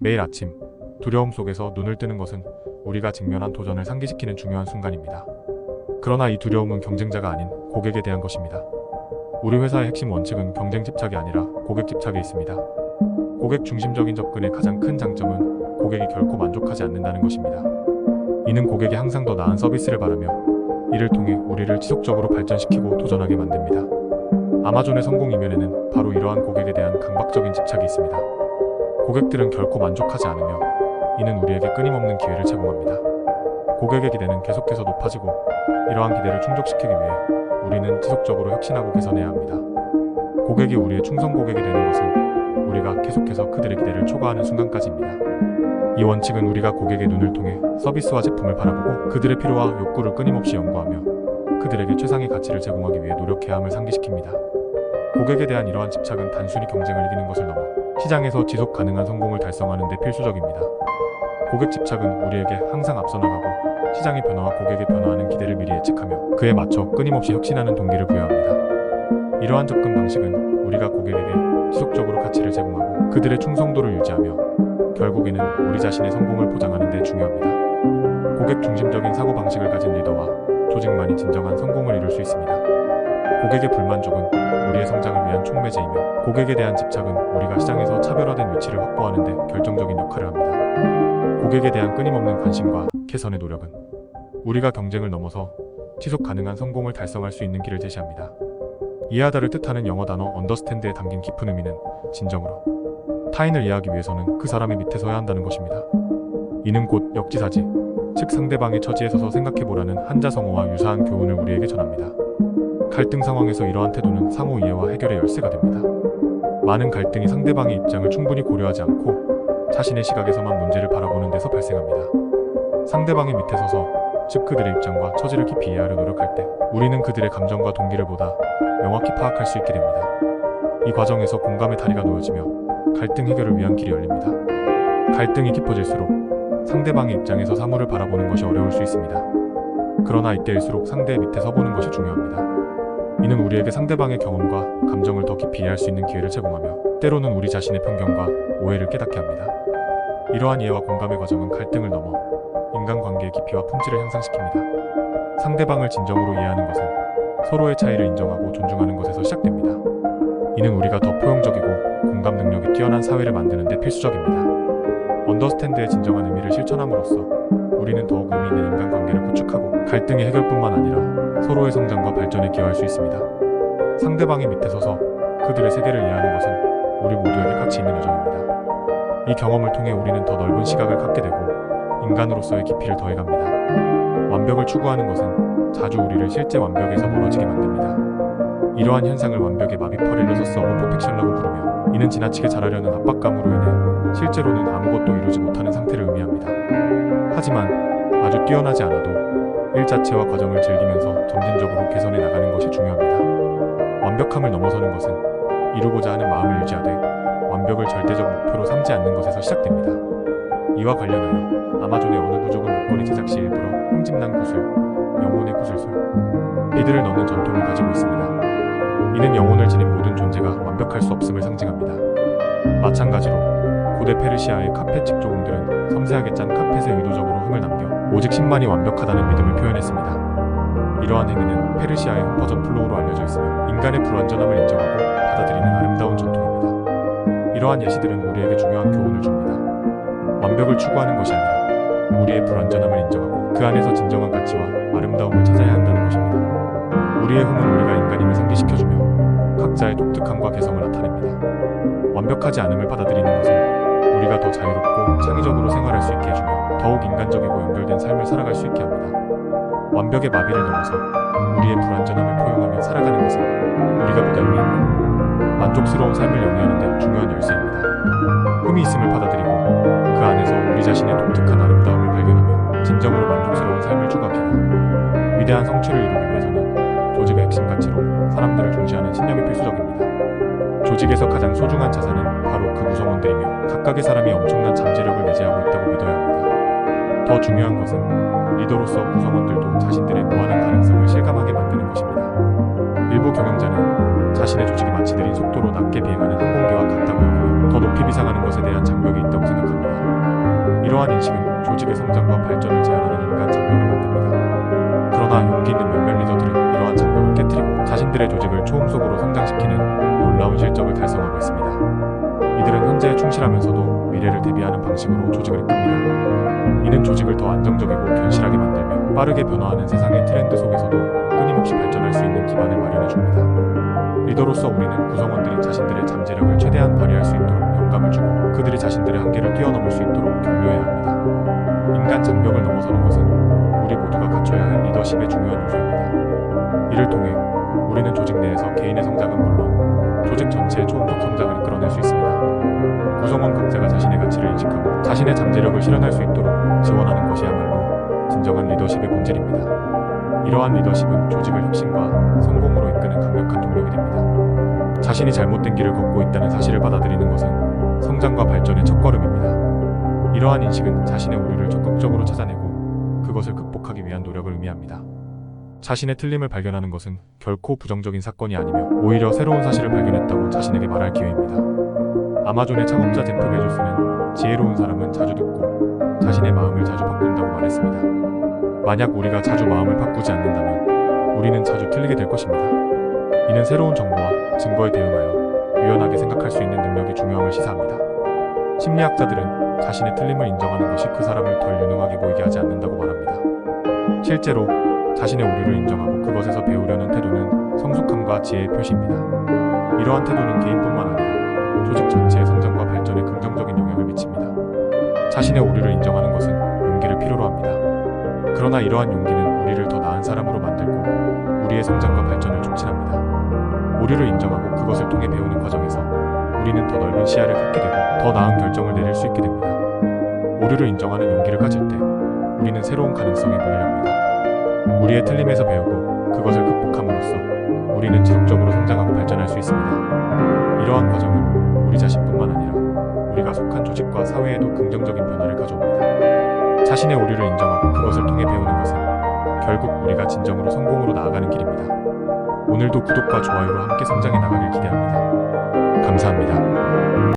매일 아침, 두려움 속에서 눈을 뜨는 것은 우리가 직면한 도전을 상기시키는 중요한 순간입니다. 그러나 이 두려움은 경쟁자가 아닌 고객에 대한 것입니다. 우리 회사의 핵심 원칙은 경쟁 집착이 아니라 고객 집착에 있습니다. 고객 중심적인 접근의 가장 큰 장점은 고객이 결코 만족하지 않는다는 것입니다. 이는 고객이 항상 더 나은 서비스를 바라며 이를 통해 우리를 지속적으로 발전시키고 도전하게 만듭니다. 아마존의 성공 이면에는 바로 이러한 고객에 대한 강박적인 집착이 있습니다. 고객들은 결코 만족하지 않으며 이는 우리에게 끊임없는 기회를 제공합니다. 고객의 기대는 계속해서 높아지고 이러한 기대를 충족시키기 위해 우리는 지속적으로 혁신하고 개선해야 합니다. 고객이 우리의 충성 고객이 되는 것은 우리가 계속해서 그들의 기대를 초과하는 순간까지입니다. 이 원칙은 우리가 고객의 눈을 통해 서비스와 제품을 바라보고 그들의 필요와 욕구를 끊임없이 연구하며 그들에게 최상의 가치를 제공하기 위해 노력해야 함을 상기시킵니다. 고객에 대한 이러한 집착은 단순히 경쟁을 이기는 것을 넘어 시장에서 지속 가능한 성공을 달성하는 데 필수적입니다. 고객 집착은 우리에게 항상 앞서 나가고 시장의 변화와 고객의 변화하는 기대를 미리 예측하며 그에 맞춰 끊임없이 혁신하는 동기를 부여합니다. 이러한 접근 방식은 우리가 고객에게 지속적으로 가치를 제공하고 그들의 충성도를 유지하며 결국에는 우리 자신의 성공을 보장하는 데 중요합니다. 고객 중심적인 사고방식을 가진 리더와 조직만이 진정한 성공을 이룰 수 있습니다. 고객의 불만족은 우리의 성장을 위한 촉매제이며 고객에 대한 집착은 우리가 시장에서 차별화된 위치를 확보하는 데 결정적인 역할을 합니다. 고객에 대한 끊임없는 관심과 개선의 노력은 우리가 경쟁을 넘어서 지속 가능한 성공을 달성할 수 있는 길을 제시합니다. 이해하다를 뜻하는 영어 단어 understand에 담긴 깊은 의미는 진정으로 타인을 이해하기 위해서는 그 사람의 밑에 서야 한다는 것입니다. 이는 곧 역지사지, 즉 상대방의 처지에 서서 생각해보라는 한자성어와 유사한 교훈을 우리에게 전합니다. 갈등 상황에서 이러한 태도는 상호 이해와 해결의 열쇠가 됩니다. 많은 갈등이 상대방의 입장을 충분히 고려하지 않고 자신의 시각에서만 문제를 바라보는 데서 발생합니다. 상대방의 밑에 서서, 즉 그들의 입장과 처지를 깊이 이해하려 노력할 때 우리는 그들의 감정과 동기를 보다 명확히 파악할 수 있게 됩니다. 이 과정에서 공감의 다리가 놓여지며 갈등 해결을 위한 길이 열립니다. 갈등이 깊어질수록 상대방의 입장에서 사물을 바라보는 것이 어려울 수 있습니다. 그러나 이때일수록 상대의 밑에 서보는 것이 중요합니다. 이는 우리에게 상대방의 경험과 감정을 더 깊이 이해할 수 있는 기회를 제공하며 때로는 우리 자신의 편견과 오해를 깨닫게 합니다. 이러한 이해와 공감의 과정은 갈등을 넘어 인간관계의 깊이와 품질을 향상시킵니다. 상대방을 진정으로 이해하는 것은 서로의 차이를 인정하고 존중하는 것에서 시작됩니다. 이는 우리가 더 포용적이고 공감 능력이 뛰어난 사회를 만드는 데 필수적입니다. 언더스탠드의 진정한 의미를 실천함으로써 우리는 더욱 의미 있는 인간관계를 구축하고 갈등의 해결뿐만 아니라 서로의 성장과 발전에 기여할 수 있습니다. 상대방의 밑에 서서 그들의 세계를 이해하는 것은 우리 모두에게 가치 있는 여정입니다. 이 경험을 통해 우리는 더 넓은 시각을 갖게 되고 인간으로서의 깊이를 더해갑니다. 완벽을 추구하는 것은 자주 우리를 실제 완벽에서 멀어지게 만듭니다. 이러한 현상을 완벽의 마비 퍼렐러서스 오버 퍼펙션이라고 부르며 이는 지나치게 잘하려는 압박감으로 인해 실제로는 아무것도 이루지 못하는 상태를 의미합니다. 하지만 아주 뛰어나지 않아도 일 자체와 과정을 즐기면서 점진적으로 개선해 나가는 것이 중요합니다. 완벽함을 넘어서는 것은 이루고자 하는 마음을 유지하되 완벽을 절대적 목표로 삼지 않는 것에서 시작됩니다. 이와 관련하여 아마존의 어느 부족은 목걸이 제작 시 일부러 흠집난 구슬, 영혼의 구슬술, 비드를 넣는 전통을 가지고 있습니다. 이는 영혼을 지닌 모든 존재가 완벽할 수 없음을 상징합니다. 마찬가지로 고대 페르시아의 카펫 직조공들은 섬세하게 짠 카펫에 의도적으로 흠을 남겨 오직 신만이 완벽하다는 믿음을 표현했습니다. 이러한 행위는 페르시아의 흠퍼전 플로우로 알려져 있으며 인간의 불완전함을 인정하고 받아들이는 아름다운 전통입니다. 이러한 예시들은 우리에게 중요한 교훈을 줍니다. 완벽을 추구하는 것이 아니라 우리의 불완전함을 인정하고 그 안에서 진정한 가치와 아름다움을 찾아야 한다는 것입니다. 우리의 흠은 우리가 인간임을 상기시켜주며 각자의 독특함과 개성을 나타냅니다. 완벽하지 않음을 받아들이는 것은 우리가 더 자유롭고 창의적으로 생활할 수 있게 해주며 더욱 인간적이고 연결된 삶을 살아갈 수 있게 합니다. 완벽의 마비를 넘어서 우리의 불완전함을 포용하며 살아가는 것은 우리가 보다 의미 있고 만족스러운 삶을 영위하는 데 중요한 열쇠입니다. 흠이 있음을 받아들이고 그 안에서 우리 자신의 독특한 아름다움을 발견하며 진정으로 만족스러운 삶을 추구합니다. 위대한 성취를 이루기 위해서는 조직의 핵심 가치로 사람들을 중시하는 신념이 필수적입니다. 조직에서 가장 소중한 자산은 바로 그 구성원들이며 각각의 사람이 엄청난 잠재력을 내재하고 있다고 믿어야 합니다. 더 중요한 것은 리더로서 구성원들도 자신들의 무한한 가능성을 실감하게 만드는 것입니다. 일부 경영자는 자신의 조직이 마치 느린 속도로 낮게 비행하는 항공기와 같다고 여기며 더 높이 비상하는 것에 대한 장벽이 있다고 생각합니다. 이러한 인식은 조직의 성장과 발전을 제한하는 인간 장벽을 만듭니다. 그러나 용기 있는 몇몇 리더들은 이러한 장벽을 깨뜨리고 자신들의 조직을 초음속으로 성장시키는 놀라운 실적을 달성하고 있습니다. 이들은 현재에 충실하면서도 미래를 대비하는 방식으로 조직을 이끕니다. 이는 조직을 더 안정적이고 견실하게 만들며 빠르게 변화하는 세상의 트렌드 속에서도 끊임없이 발전할 수 있는 기반을 마련해 줍니다. 리더로서 우리는 구성원들이 자신들의 잠재력을 최대한 발휘할 수 있도록 영감을 주고 그들이 자신들의 한계를 뛰어넘을 수 있도록 격려해야 합니다. 인간 장벽을 넘어서는 것은 우리 모두가 갖춰야 할 리더십의 중요한 요소입니다. 이를 통해 우리는 조직 내에서 개인의 성장은 물론 조직 전체의 초음속 성장을 이끌어낼 수 있습니다. 구성원 각자가 자신의 가치를 인식하고 자신의 잠재력을 실현할 수 있도록 지원하는 것이야말로 진정한 리더십의 본질입니다. 이러한 리더십은 조직을 혁신과 성공으로 이끄는 강력한 동력이 됩니다. 자신이 잘못된 길을 걷고 있다는 사실을 받아들이는 것은 성장과 발전의 첫걸음입니다. 이러한 인식은 자신의 오류를 적극적으로 찾아내고 그것을 극복하기 위한 노력을 의미합니다. 자신의 틀림을 발견하는 것은 결코 부정적인 사건이 아니며 오히려 새로운 사실을 발견했다고 자신에게 말할 기회입니다. 아마존의 창업자 제프 베조스는 지혜로운 사람은 자주 듣고 자신의 마음을 자주 바꾼다고 말했습니다. 만약 우리가 자주 마음을 바꾸지 않는다면 우리는 자주 틀리게 될 것입니다. 이는 새로운 정보와 증거에 대응하여 유연하게 생각할 수 있는 능력이 중요함을 시사합니다. 심리학자들은 자신의 틀림을 인정하는 것이 그 사람을 덜 유능하게 보이게 하지 않는다고 말합니다. 실제로 자신의 오류를 인정하고 그것에서 배우려는 태도는 성숙함과 지혜의 표시입니다. 이러한 태도는 개인뿐만 아니라 조직 전체의 성장과 발전에 긍정적인 영향을 미칩니다. 자신의 오류를 인정하는 것은 용기를 필요로 합니다. 그러나 이러한 용기는 우리를 더 나은 사람으로 만들고 우리의 성장과 발전을 촉진합니다. 오류를 인정하고 그것을 통해 배우는 과정에서 우리는 더 넓은 시야를 갖게 되고 더 나은 결정을 내릴 수 있게 됩니다. 오류를 인정하는 용기를 가질 때 우리는 새로운 가능성에 문을 엽니다. 우리의 틀림에서 배우고 그것을 극복함으로써 우리는 지속적으로 성장하고 발전할 수 있습니다. 이러한 과정은 우리 자신뿐만 아니라 우리가 속한 조직과 사회에도 긍정적인 변화를 가져옵니다. 자신의 오류를 인정하고 그것을 통해 배우는 것은 결국 우리가 진정으로 성공으로 나아가는 길입니다. 오늘도 구독과 좋아요로 함께 성장해 나가길 기대합니다. 감사합니다.